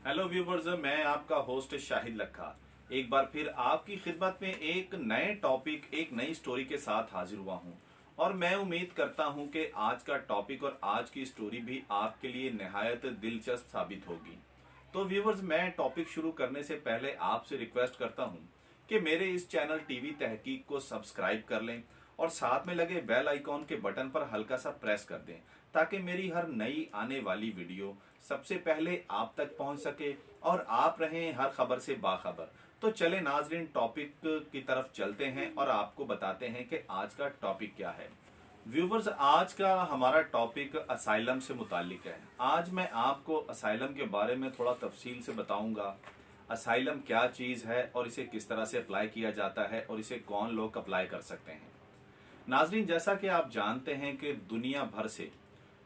Hello viewers, मैं आपका host Shahid लखा एक बार फिर आपकी खिदमत में एक नए टॉपिक एक नई स्टोरी के साथ हाजिर हुआ हूं। और मैं उम्मीद करता हूं कि आज का टॉपिक और आज की स्टोरी भी आपके लिए निहायत दिलचस्प साबित होगी। तो व्यूवर्स, मैं टॉपिक शुरू करने से पहले आपसे रिक्वेस्ट करता हूं कि मेरे इस चैनल टीवी तहकीक को सब्सक्राइब कर लें और साथ में लगे बेल आइकॉन के बटन पर हल्का सा प्रेस कर दें ताकि मेरी हर नई आने वाली वीडियो सबसे पहले आप तक पहुंच सके और आप रहें हर खबर से बाखबर। तो चले नाजरीन, टॉपिक की तरफ चलते हैं और आपको बताते हैं कि आज का टॉपिक क्या है। व्यूवर्स, आज का हमारा टॉपिक असाइलम से मुतालिक है। आज मैं आपको असाइलम के बारे में थोड़ा तफसील से बताऊंगा। असाइलम क्या चीज़ है और इसे किस तरह से अप्लाई किया जाता है और इसे कौन लोग अप्लाई कर सकते हैं। नाजरीन, जैसा कि आप जानते हैं कि दुनिया भर से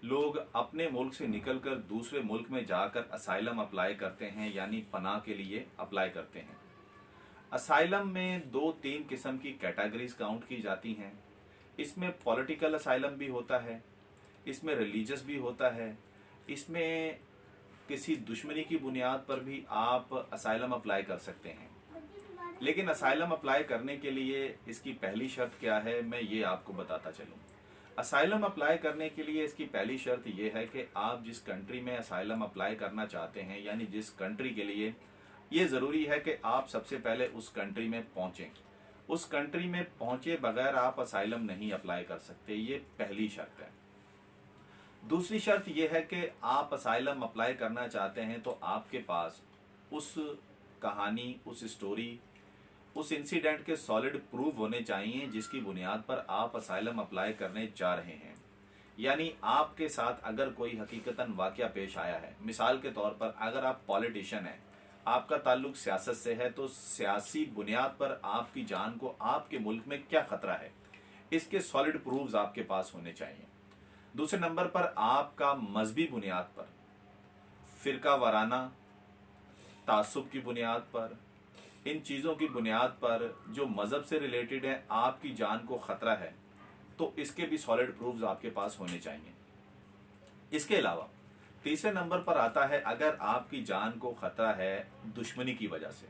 लोग अपने मुल्क से निकलकर दूसरे मुल्क में जाकर असाइलम अप्लाई करते हैं, यानी पनाह के लिए अप्लाई करते हैं। असाइलम में दो तीन किस्म की कैटेगरीज काउंट की जाती हैं। इसमें पॉलिटिकल असाइलम भी होता है, इसमें रिलीजियस भी होता है, इसमें किसी दुश्मनी की बुनियाद पर भी आप असाइलम अप्लाई कर सकते हैं। लेकिन असाइलम अप्लाई करने के लिए इसकी पहली शर्त क्या है, मैं ये आपको बताता चलूं। असाइलम अप्लाई करने के लिए इसकी पहली शर्त यह है कि आप जिस कंट्री में असाइलम अप्लाई करना चाहते हैं, यानी जिस कंट्री के लिए, ये ज़रूरी है कि आप सबसे पहले उस कंट्री में पहुंचें। उस कंट्री में पहुंचे बगैर आप असाइलम नहीं अप्लाई कर सकते, ये पहली शर्त है। दूसरी शर्त यह है कि आप असाइलम अप्लाई करना चाहते हैं तो आपके पास उस कहानी, उस स्टोरी, उस इंसिडेंट के सॉलिड प्रूफ होने चाहिए जिसकी बुनियाद पर आप असाइलम अप्लाई करने जा रहे हैं। यानी आपके साथ अगर कोई हकीकतन वाकया पेश आया है, मिसाल के तौर पर अगर आप पॉलिटिशियन हैं, आपका ताल्लुक सियासत से है, तो सियासी बुनियाद पर आपकी जान को आपके मुल्क में क्या खतरा है, इसके सॉलिड प्रूफ्स आपके पास होने चाहिए। दूसरे नंबर पर आपका मजहबी बुनियाद पर, फिरका वाराना तासुब की बुनियाद पर, इन चीज़ों की बुनियाद पर जो मज़हब से रिलेटेड है, आपकी जान को ख़तरा है, तो इसके भी सॉलिड प्रूफ्स आपके पास होने चाहिए। इसके अलावा तीसरे नंबर पर आता है, अगर आपकी जान को ख़तरा है दुश्मनी की वजह से,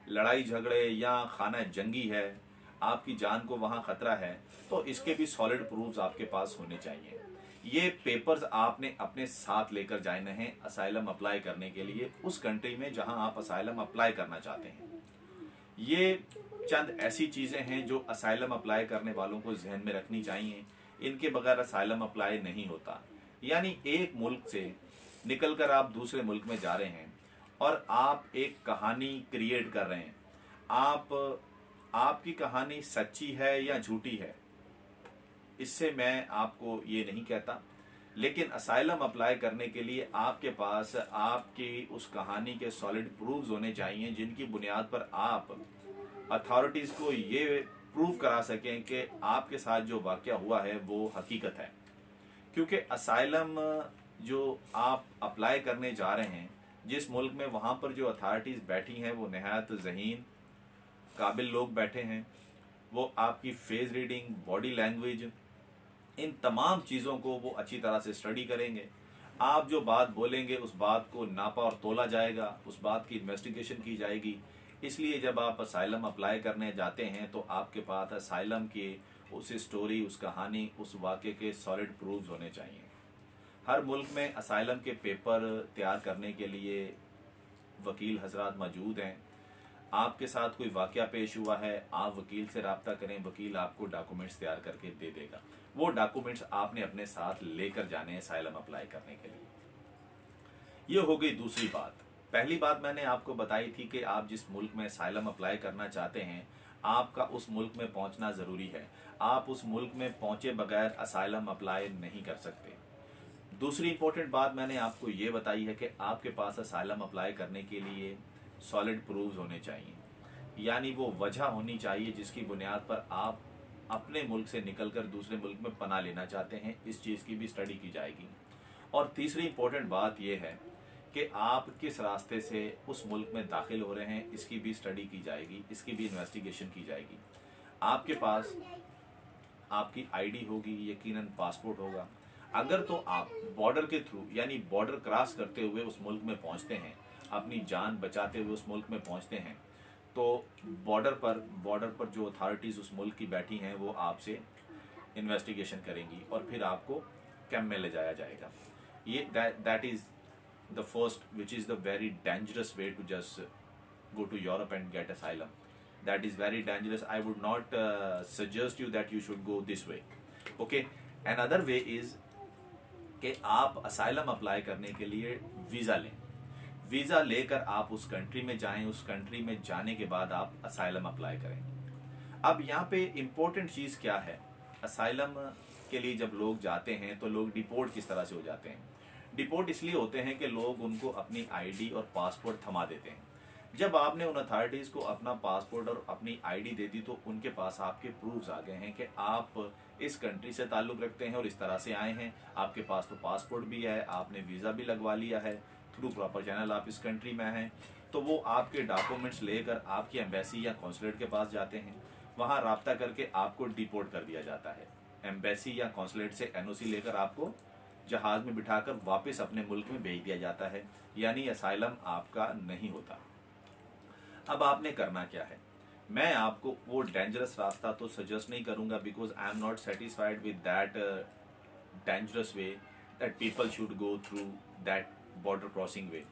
लड़ाई झगड़े या खाना जंगी है, आपकी जान को वहाँ ख़तरा है, तो इसके भी सॉलिड प्रूफ्स आपके पास होने चाहिए। ये पेपर्स आपने अपने साथ लेकर जाने हैं असाइलम अप्लाई करने के लिए उस कंट्री में जहां आप असाइलम अप्लाई करना चाहते हैं। ये चंद ऐसी चीज़ें हैं जो असाइलम अप्लाई करने वालों को जहन में रखनी चाहिए। इनके बगैर असाइलम अप्लाई नहीं होता। यानी एक मुल्क से निकलकर आप दूसरे मुल्क में जा रहे हैं और आप एक कहानी क्रिएट कर रहे हैं। आपकी कहानी सच्ची है या झूठी है, इससे मैं आपको ये नहीं कहता, लेकिन असाइलम अप्लाई करने के लिए आपके पास आपकी उस कहानी के सॉलिड प्रूफ्स होने चाहिए जिनकी बुनियाद पर आप अथॉरिटीज को ये प्रूव करा सकें कि आपके साथ जो वाकया हुआ है वो हकीकत है। क्योंकि असाइलम जो आप अप्लाई करने जा रहे हैं जिस मुल्क में, वहाँ पर जो अथॉरिटीज बैठी हैं वो नहायत ज़हीन काबिल लोग बैठे हैं। वो आपकी फेस रीडिंग, बॉडी लैंग्वेज, इन तमाम चीज़ों को वो अच्छी तरह से स्टडी करेंगे। आप जो बात बोलेंगे उस बात को नापा और तोला जाएगा, उस बात की इन्वेस्टिगेशन की जाएगी। इसलिए जब आप असाइलम अप्लाई करने जाते हैं तो आपके पास असाइलम के उस स्टोरी, उस कहानी, उस वाक़े के सॉलिड प्रूफ्स होने चाहिए। हर मुल्क में असाइलम के पेपर तैयार करने के लिए वकील हजरात मौजूद हैं। आपके साथ कोई वाकया पेश हुआ है, आप वकील से रब्ता करें, वकील आपको डॉक्यूमेंट्स तैयार करके दे देगा। वो डॉक्यूमेंट्स आपने अपने साथ लेकर जाने हैं असाइलम अप्लाई करने के लिए। ये हो गई दूसरी बात। पहली बात मैंने आपको बताई थी कि आप जिस मुल्क में असाइलम अप्लाई करना चाहते हैं, आपका उस मुल्क में पहुंचना ज़रूरी है। आप उस मुल्क में पहुंचे बगैर असाइलम अप्लाई नहीं कर सकते। दूसरी इंपॉर्टेंट बात मैंने आपको ये बताई है कि आपके पास असाइलम अप्लाई करने के लिए सॉलिड प्रूफ्स होने चाहिए। यानी वो वजह होनी चाहिए जिसकी बुनियाद पर आप अपने मुल्क से निकलकर दूसरे मुल्क में पनाह लेना चाहते हैं। इस चीज़ की भी स्टडी की जाएगी। और तीसरी इंपॉर्टेंट बात यह है कि आप किस रास्ते से उस मुल्क में दाखिल हो रहे हैं, इसकी भी स्टडी की जाएगी, इसकी भी इन्वेस्टिगेशन की जाएगी। आपके पास आपकी आईडी होगी, यकीनन पासपोर्ट होगा। अगर तो आप बॉर्डर के थ्रू, यानी बॉर्डर क्रॉस करते हुए उस मुल्क में पहुंचते हैं, अपनी जान बचाते हुए उस मुल्क में पहुंचते हैं तो बॉर्डर पर जो अथॉरिटीज़ उस मुल्क की बैठी हैं वो आपसे इन्वेस्टिगेशन करेंगी और फिर आपको कैंप में ले जाया जाएगा। ये that is the first which is the very dangerous way to just go to Europe and get asylum. That is very dangerous. I would not suggest you that you should go this way. Okay. Another way is कि आप asylum apply करने के लिए visa लें। Visa लेकर आप उस country में जाएं, उस कंट्री में जाने के बाद आप asylum अप्लाई करें। अब यहाँ पे इम्पोर्टेंट चीज़ क्या है, asylum के लिए जब लोग जाते हैं तो लोग डिपोर्ट किस तरह से हो जाते हैं। डिपोर्ट इसलिए होते हैं कि लोग उनको अपनी आईडी और पासपोर्ट थमा देते हैं। जब आपने उन अथॉरिटीज़ को अपना पासपोर्ट और अपनी आईडी दे दी तो उनके पास आपके प्रूफ्स आ गए हैं कि आप इस कंट्री से ताल्लुक़ रखते हैं और इस तरह से आए हैं। आपके पास तो पासपोर्ट भी है, आपने वीज़ा भी लगवा लिया है, थ्रू प्रॉपर चैनल आप इस कंट्री में हैं। तो वो आपके डॉक्यूमेंट्स लेकर आपकी एम्बेसी या कौंसलेट के पास जाते हैं, वहाँ रब्ता करके आपको डिपोर्ट कर दिया जाता है। एम्बेसी या कौंसलेट से एनओसी लेकर आपको जहाज़ में बिठाकर वापस अपने मुल्क में भेज दिया जाता है, यानी असाइलम आपका नहीं होता। अब आपने करना क्या है, मैं आपको वो डेंजरस रास्ता तो सजेस्ट नहीं करूंगा, because I am not satisfied with that dangerous way that people should go through that border crossing way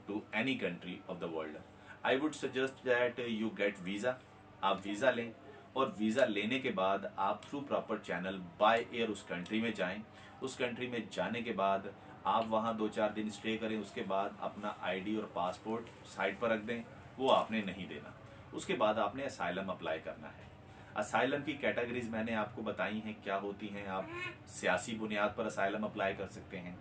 to any country of the world. I would suggest that you get visa, आप visa लें और visa लेने के बाद आप through proper channel by air उस country में जाएं। उस कंट्री में जाने के बाद आप वहाँ 2-4 दिन स्टे करें, उसके बाद अपना आईडी और पासपोर्ट साइड पर रख दें, वो आपने नहीं देना। उसके बाद आपने असाइलम अप्लाई करना है। असाइलम की कैटेगरीज मैंने आपको बताई हैं क्या होती हैं। आप सियासी बुनियाद पर असाइलम अप्लाई कर सकते हैं,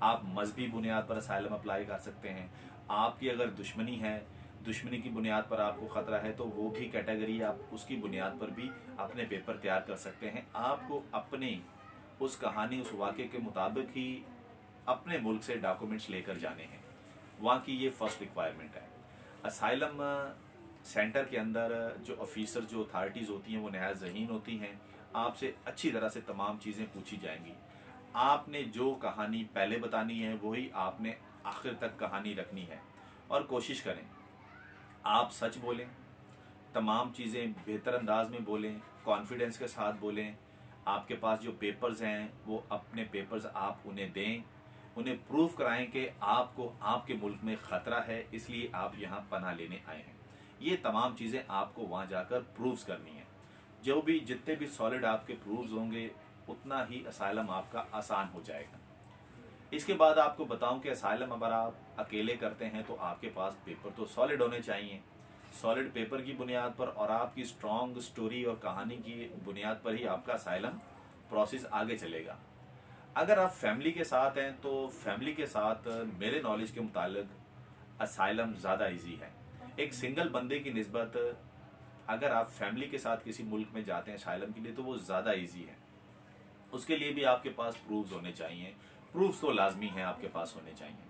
आप मजहबी बुनियाद पर असाइलम अप्लाई कर सकते हैं, आपकी अगर दुश्मनी है, दुश्मनी की बुनियाद पर आपको ख़तरा है तो वो भी कैटेगरी आप उसकी बुनियाद पर भी अपने पेपर तैयार कर सकते हैं। आपको अपने उस कहानी, उस वाक़े के मुताबिक ही अपने मुल्क से डॉक्यूमेंट्स लेकर जाने हैं। वहाँ की ये फर्स्ट रिक्वायरमेंट है। असाइलम सेंटर के अंदर जो ऑफिसर, जो अथॉरिटीज़ होती हैं वो नहायत ज़हीन होती हैं। आपसे अच्छी तरह से तमाम चीज़ें पूछी जाएंगी। आपने जो कहानी पहले बतानी है वही आपने आखिर तक कहानी रखनी है और कोशिश करें आप सच बोलें, तमाम चीज़ें बेहतर अंदाज में बोलें, कॉन्फिडेंस के साथ बोलें। आपके पास जो पेपर्स हैं वो अपने पेपर्स आप उन्हें दें, उन्हें प्रूव कराएं कि आपको आपके मुल्क में ख़तरा है, इसलिए आप यहाँ पनाह लेने आए हैं। ये तमाम चीज़ें आपको वहाँ जाकर प्रूव्स करनी है। जो भी जितने भी सॉलिड आपके प्रूव्स होंगे उतना ही असाइलम आपका आसान हो जाएगा। इसके बाद आपको बताऊं कि असाइलम अगर आप अकेले करते हैं तो आपके पास पेपर तो सॉलिड होने चाहिए। सॉलिड पेपर की बुनियाद पर और आपकी स्ट्रॉन्ग स्टोरी और कहानी की बुनियाद पर ही आपका असाइलम प्रोसेस आगे चलेगा। अगर आप फैमिली के साथ हैं तो फैमिली के साथ मेरे नॉलेज के मुताबिक असाइलम ज़्यादा इजी है। एक सिंगल बंदे की निस्बत अगर आप फैमिली के साथ किसी मुल्क में जाते हैं असाइलम के लिए तो वो ज़्यादा इजी है। उसके लिए भी आपके पास प्रूफ्स होने चाहिए, प्रूफ्स तो लाजमी हैं आपके पास होने चाहिए।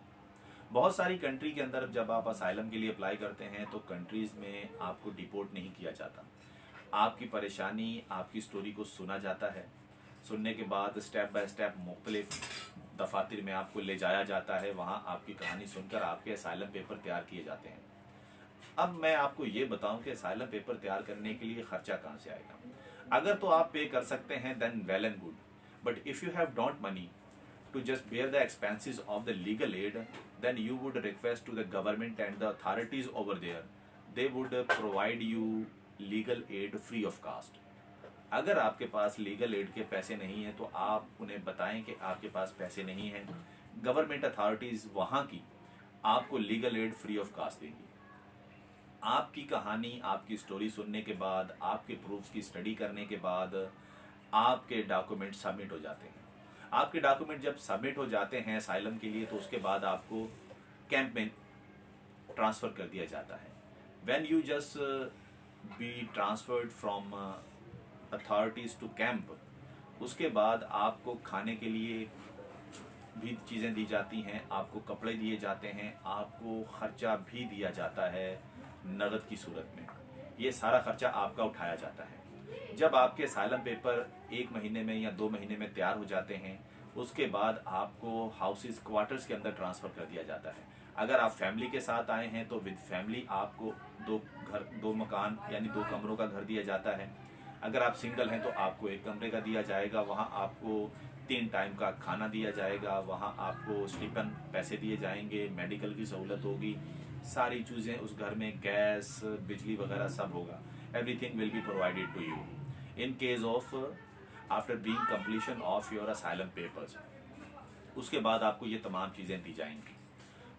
बहुत सारी कंट्री के अंदर जब आप असाइलम के लिए अप्लाई करते हैं तो कंट्रीज़ में आपको डिपोर्ट नहीं किया जाता। आपकी परेशानी, आपकी स्टोरी को सुना जाता है। सुनने के बाद स्टेप बाय स्टेप मुख्तलिफ दफातर में आपको ले जाया जाता है। वहाँ आपकी कहानी सुनकर आपके असाइलम पेपर तैयार किए जाते हैं। अब मैं आपको ये बताऊं कि असाइलम पेपर तैयार करने के लिए खर्चा कहाँ से आएगा। अगर तो आप पे कर सकते हैं then well and good, but if you have don't money to just bear the expenses of the legal aid, then you would request to the government and the authorities over there. They would provide you legal aid free of cost. अगर आपके पास legal aid के पैसे नहीं हैं तो आप उन्हें बताएं कि आपके पास पैसे नहीं हैं। गवर्नमेंट अथॉरिटीज़ वहाँ की आपको legal aid free of cost देंगी। आपकी कहानी, आपकी स्टोरी सुनने के बाद, आपके प्रूफ्स की स्टडी करने के बाद आपके डॉक्यूमेंट सबमिट हो जाते हैं। आपके डॉक्यूमेंट जब सबमिट हो जाते हैं असाइलम के लिए तो उसके बाद आपको कैंप में ट्रांसफ़र कर दिया जाता है। When you just be transferred from authorities to camp, उसके बाद आपको खाने के लिए भी चीज़ें दी जाती हैं, आपको कपड़े दिए जाते हैं, आपको ख़र्चा भी दिया जाता है नगद की सूरत में। ये सारा ख़र्चा आपका उठाया जाता है। जब आपके असाइलम पेपर 1 महीने में या 2 महीने में तैयार हो जाते हैं उसके बाद आपको हाउसेस, क्वार्टर्स के अंदर ट्रांसफ़र कर दिया जाता है। अगर आप फैमिली के साथ आए हैं तो विद फैमिली आपको दो मकान यानी 2 कमरों का घर दिया जाता है। अगर आप सिंगल हैं तो आपको 1 कमरे का दिया जाएगा। वहाँ आपको 3 टाइम का खाना दिया जाएगा। वहाँ आपको स्टीपन पैसे दिए जाएंगे, मेडिकल की सहूलत होगी, सारी चीज़ें उस घर में, गैस, बिजली वगैरह सब होगा। Everything will be provided to you in case of after being completion of your asylum papers. उसके बाद आपको ये तमाम चीज़ें दी जाएंगी।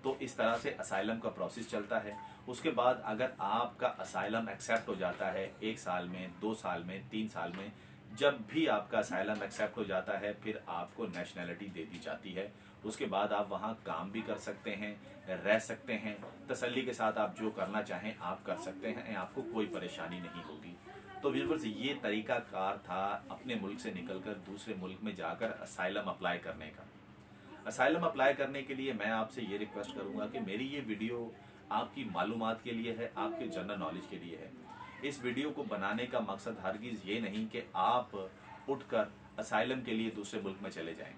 तो इस तरह से असाइलम का प्रोसेस चलता है। उसके बाद अगर आपका असाइलम एक्सेप्ट हो जाता है 1 साल में, 2 साल में, 3 साल में, जब भी आपका असाइलम एक्सेप्ट हो जाता है फिर आपको नेशनैलिटी दे दी जाती है। उसके बाद आप वहाँ काम भी कर सकते हैं, रह सकते हैं, तसल्ली के साथ आप जो करना चाहें आप कर सकते हैं, आपको कोई परेशानी नहीं होगी। तो व्यूअर्स, ये तरीकाकार था अपने मुल्क से निकलकर दूसरे मुल्क में जाकर असाइलम अप्लाई करने का। असाइलम अप्लाई करने के लिए मैं आपसे ये रिक्वेस्ट करूंगा कि मेरी ये वीडियो आपकी मालूमात के लिए है, आपके जनरल नॉलेज के लिए है। इस वीडियो को बनाने का मकसद हरगिज़ ये नहीं कि आप उठकर असाइलम के लिए दूसरे मुल्क में चले जाएं।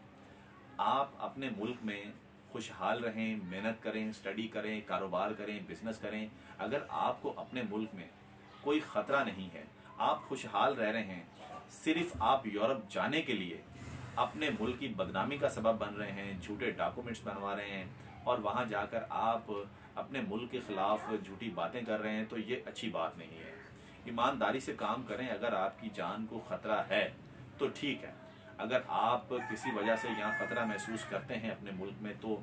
आप अपने मुल्क में खुशहाल रहें, मेहनत करें, स्टडी करें, कारोबार करें, बिजनेस करें। अगर आपको अपने मुल्क में कोई ख़तरा नहीं है, आप खुशहाल रह रहे हैं, सिर्फ आप यूरोप जाने के लिए अपने मुल्क की बदनामी का सबब बन रहे हैं, झूठे डॉक्यूमेंट्स बनवा रहे हैं और वहाँ जाकर आप अपने मुल्क के खिलाफ झूठी बातें कर रहे हैं, तो ये अच्छी बात नहीं है। ईमानदारी से काम करें। अगर आपकी जान को ख़तरा है तो ठीक है। अगर आप किसी वजह से यहाँ ख़तरा महसूस करते हैं अपने मुल्क में तो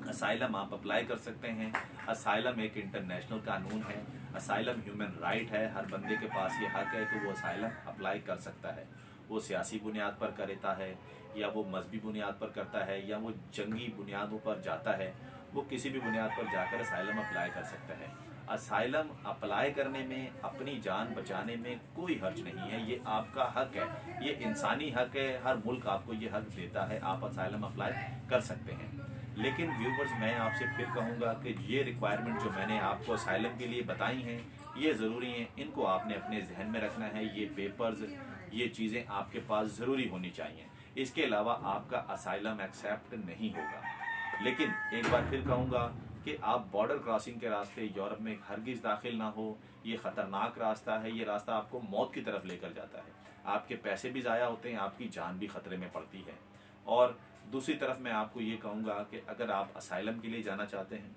असाइलम आप अप्लाई कर सकते हैं। असाइलम एक इंटरनेशनल कानून है, असाइलम ह्यूमन राइट है। हर बंदे के पास ये हक है कि वो असाइलम अप्लाई कर सकता है। वो सियासी बुनियाद पर करता है या वो मजहबी बुनियाद पर करता है या वो जंगी बुनियादों पर जाता है, वो किसी भी बुनियाद पर जाकर असाइलम अप्लाई कर सकता है। असाइलम अप्लाई करने में, अपनी जान बचाने में कोई हर्ज नहीं है। ये आपका हक है, ये इंसानी हक है। हर मुल्क आपको ये हक देता है, आप असाइलम अप्लाई कर सकते हैं। लेकिन व्यूवर्स, मैं आपसे फिर कहूँगा कि ये रिक्वायरमेंट जो मैंने आपको असाइलम के लिए बताई हैं ये ज़रूरी हैं। इनको आपने अपने जहन में रखना है। ये पेपर्स, ये चीज़ें आपके पास ज़रूरी होनी चाहिए। इसके अलावा आपका असाइलम एक्सेप्ट नहीं होगा। लेकिन एक बार फिर कहूँगा कि आप बॉर्डर क्रॉसिंग के रास्ते यूरोप में हरगिज़ दाखिल ना हो। ये ख़तरनाक रास्ता है। ये रास्ता आपको मौत की तरफ लेकर जाता है। आपके पैसे भी ज़ाया होते हैं, आपकी जान भी ख़तरे में पड़ती है। और दूसरी तरफ मैं आपको ये कहूँगा कि अगर आप असाइलम के लिए जाना चाहते हैं,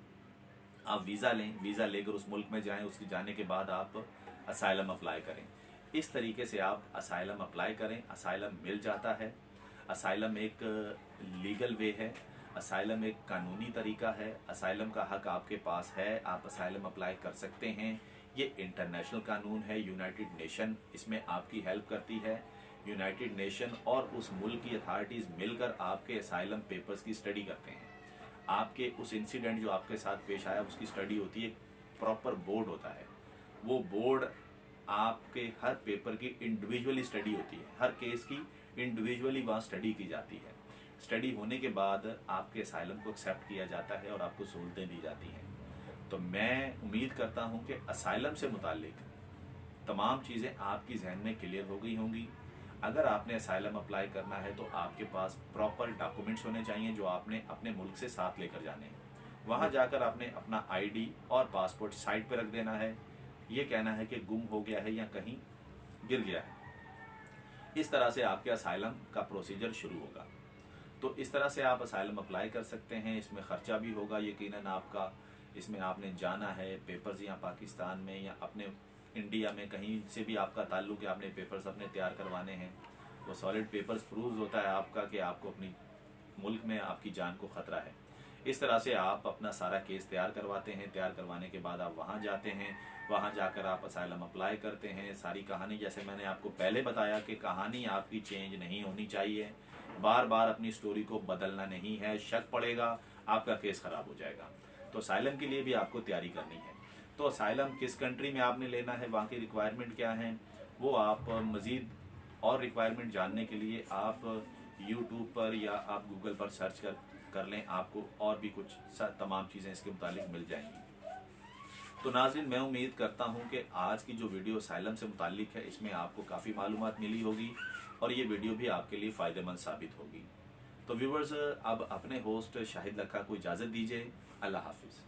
आप वीज़ा लें, वीज़ा लेकर उस मुल्क में जाएं, उसके जाने के बाद आप असाइलम अप्लाई करें। इस तरीके से आप असाइलम अप्लाई करें, असाइलम मिल जाता है। असाइलम एक लीगल वे है, असाइलम एक कानूनी तरीका है। असाइलम का हक आपके पास है, आप असाइलम अप्लाई कर सकते हैं। ये इंटरनेशनल कानून है। यूनाइटेड नेशन इसमें आपकी हेल्प करती है। यूनाइटेड नेशन और उस मुल्क की अथॉरिटीज़ मिलकर आपके असाइलम पेपर्स की स्टडी करते हैं। आपके उस इंसिडेंट जो आपके साथ पेश आया उसकी स्टडी होती है। प्रॉपर बोर्ड होता है। वो बोर्ड आपके हर पेपर की इंडिविजुअली स्टडी होती है। हर केस की इंडिविजुअली वहाँ स्टडी की जाती है। स्टडी होने के बाद आपके असाइलम को एक्सेप्ट किया जाता है और आपको सहूलतें दी जाती हैं। तो मैं उम्मीद करता हूँ कि असाइलम से मुतालिक तमाम चीज़ें आपकी जहन में क्लियर हो गई होंगी। अगर आपने असाइलम अप्लाई करना है तो आपके पास प्रॉपर डॉक्यूमेंट्स होने चाहिए जो आपने अपने मुल्क से साथ लेकर जाने हैं। वहाँ जाकर आपने अपना आईडी और पासपोर्ट साइड पर रख देना है। ये कहना है कि गुम हो गया है या कहीं गिर गया है। इस तरह से आपके असाइलम का प्रोसीजर शुरू होगा। तो इस तरह से आप असाइलम अप्लाई कर सकते हैं। इसमें ख़र्चा भी होगा यकीनन आपका। इसमें आपने जाना है, पेपर्स यहाँ पाकिस्तान में या अपने इंडिया में कहीं से भी आपका ताल्लुक है, आपने पेपर्स अपने तैयार करवाने हैं। वो सॉलिड पेपर्स प्रूव होता है आपका कि आपको अपनी मुल्क में आपकी जान को ख़तरा है। इस तरह से आप अपना सारा केस तैयार करवाते हैं। तैयार करवाने के बाद आप वहाँ जाते हैं। वहाँ जाकर आप असाइलम अप्लाई करते हैं। सारी कहानी, जैसे मैंने आपको पहले बताया कि कहानी आपकी चेंज नहीं होनी चाहिए। बार बार अपनी स्टोरी को बदलना नहीं है। शक पड़ेगा, आपका केस ख़राब हो जाएगा। तो असाइलम के लिए भी आपको तैयारी करनी है। तो असाइलम किस कंट्री में आपने लेना है, वहाँ की रिक्वायरमेंट क्या है, वो आप मज़ीद और रिक्वायरमेंट जानने के लिए आप यूट्यूब पर या आप गूगल पर सर्च कर लें। आपको और भी कुछ तमाम चीज़ें इसके मुतालिक मिल जाएंगी। तो नाज़रीन, मैं उम्मीद करता हूँ कि आज की जो वीडियो असाइलम से मुतालिक है इसमें आपको काफ़ी मालूमात मिली होगी और ये वीडियो भी आपके लिए फ़ायदेमंद साबित होगी। तो व्यूवर्स, अब अपने होस्ट शाहिद लक्का को इजाज़त दीजिए अल्लाह हाफिज।